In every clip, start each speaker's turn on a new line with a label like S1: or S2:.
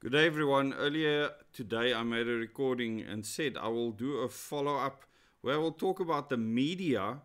S1: Good day, everyone. Earlier today, I made a recording and said I will do a follow-up where I will talk about the media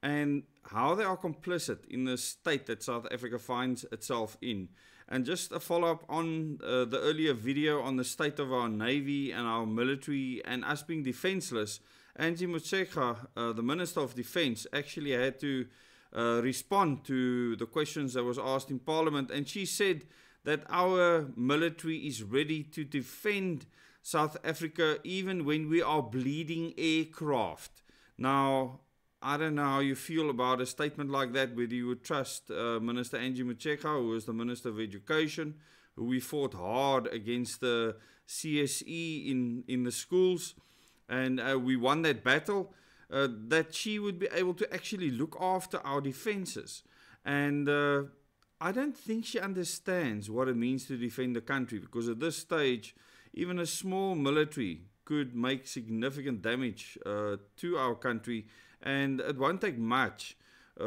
S1: and how they are complicit in the state that South Africa finds itself in. And just a follow-up on the earlier video on the state of our Navy and our military and us being defenseless. Angie Motshekga, the Minister of Defense, actually had to respond to the questions that was asked in Parliament, and she said that our military is ready to defend South Africa even when we are bleeding aircraft. Now, I don't know how you feel about a statement like that, whether you would trust Minister Angie Motshekga, who is the Minister of Education, who we fought hard against the CSE in the schools, and we won that battle, that she would be able to actually look after our defenses. And I don't think she understands what it means to defend the country, because at this stage, even a small military could make significant damage to our country, and it won't take much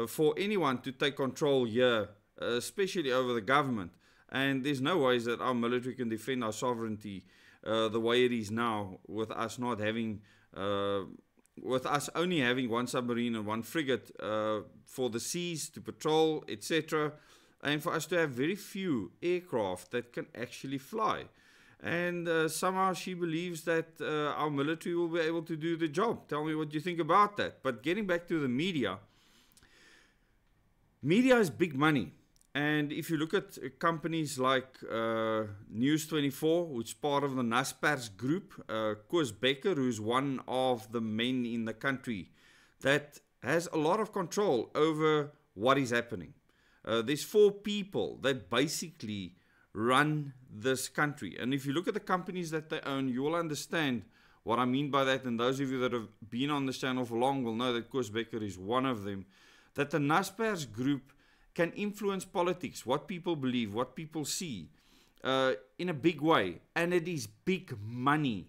S1: for anyone to take control here, especially over the government. And there's no ways that our military can defend our sovereignty the way it is now, with us not having, with us only having one submarine and one frigate for the seas to patrol, etc., and for us to have very few aircraft that can actually fly. And somehow she believes that our military will be able to do the job. Tell me what you think about that. But getting back to the media, media is big money. And if you look at companies like News24, which is part of the Naspers group, Koos Bekker, who's one of the men in the country that has a lot of control over what is happening. There's 4 people that basically run this country. And if you look at the companies that they own, you will understand what I mean by that. And those of you that have been on this channel for long will know that Koos Bekker is one of them. That the Naspers group can influence politics, what people believe, what people see, in a big way. And it is big money,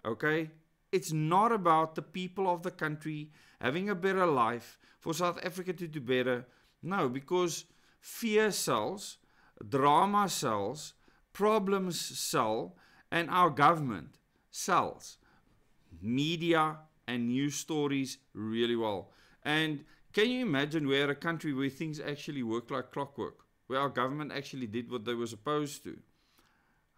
S1: okay? It's not about the people of the country having a better life, for South Africa to do better. No, because fear sells, drama sells, problems sell, and our government sells media and news stories really well. And can you imagine we're a country where things actually work like clockwork, where our government actually did what they were supposed to?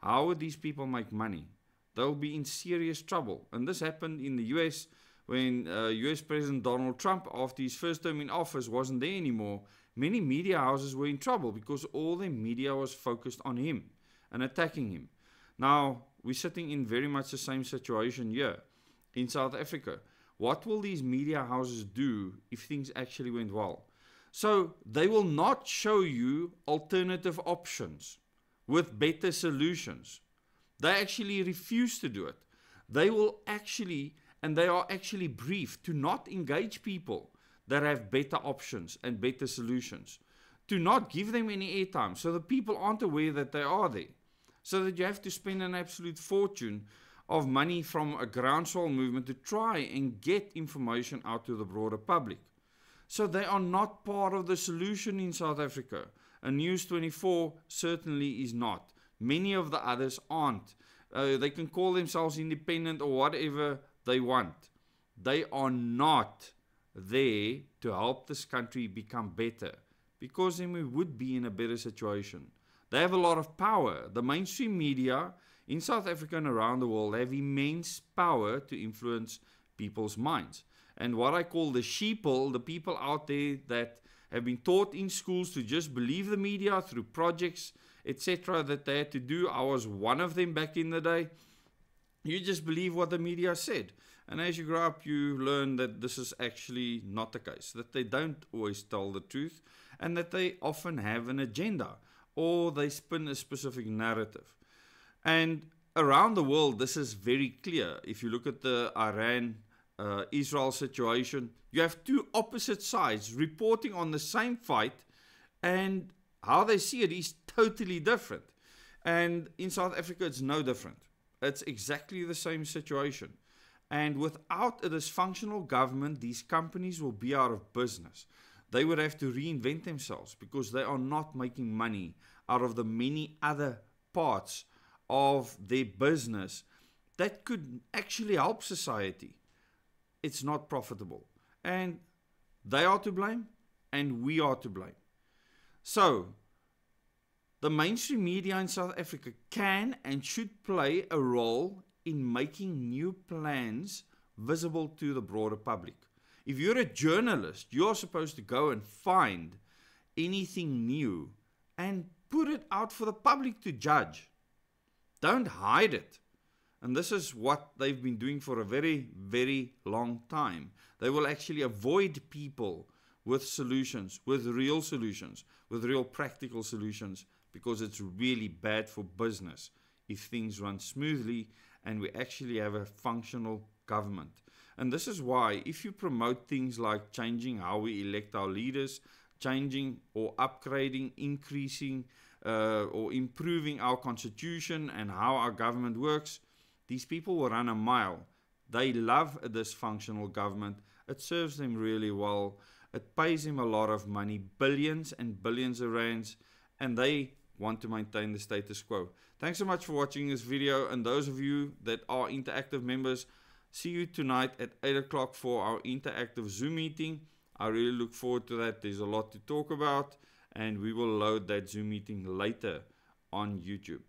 S1: How would these people make money? They'll be in serious trouble. And this happened in the US when US President Donald Trump, after his first term in office, wasn't there anymore. Many media houses were in trouble because all their media was focused on him and attacking him. Now, we're sitting in very much the same situation here in South Africa. What will these media houses do if things actually went well? So they will not show you alternative options with better solutions. They actually refuse to do it. They will actually, and they are actually briefed to not engage people that have better options and better solutions, to not give them any airtime, so the people aren't aware that they are there, so that you have to spend an absolute fortune of money from a groundswell movement to try and get information out to the broader public. So they are not part of the solution in South Africa, and News24 certainly is not. Many of the others aren't. They can call themselves independent or whatever they want. They are not there to help this country become better, because then we would be in a better situation. They have a lot of power. The mainstream media in South Africa and around the world have immense power to influence people's minds. And what I call the sheeple, the people out there that have been taught in schools to just believe the media through projects, etc., that they had to do. I was one of them back in the day. You just believe what the media said. And as you grow up, you learn that this is actually not the case, that they don't always tell the truth, and that they often have an agenda, or they spin a specific narrative. And around the world, this is very clear. If you look at the Iran-Israel situation, you have 2 opposite sides reporting on the same fight, and how they see it is totally different. And in South Africa, it's no different. It's exactly the same situation. And without a dysfunctional government, these companies will be out of business. They would have to reinvent themselves because they are not making money out of the many other parts of their business that could actually help society, it's not profitable. And they are to blame, and we are to blame. So, the mainstream media in South Africa can and should play a role in making new plans visible to the broader public. If you're a journalist, you're supposed to go and find anything new and put it out for the public to judge. Don't hide it. And this is what they've been doing for a very, very long time. They will actually avoid people with solutions, with real practical solutions, because it's really bad for business if things run smoothly and we actually have a functional government. And this is why if you promote things like changing how we elect our leaders, changing or upgrading, increasing or improving our constitution and how our government works, these people will run a mile. They love a dysfunctional government. It serves them really well. It pays them a lot of money, billions and billions of rands, and they want to maintain the status quo. Thanks so much for watching this video, and those of you that are interactive members, see you tonight at 8 o'clock for our interactive Zoom meeting. I really look forward to that. There's a lot to talk about, and we will load that Zoom meeting later on YouTube.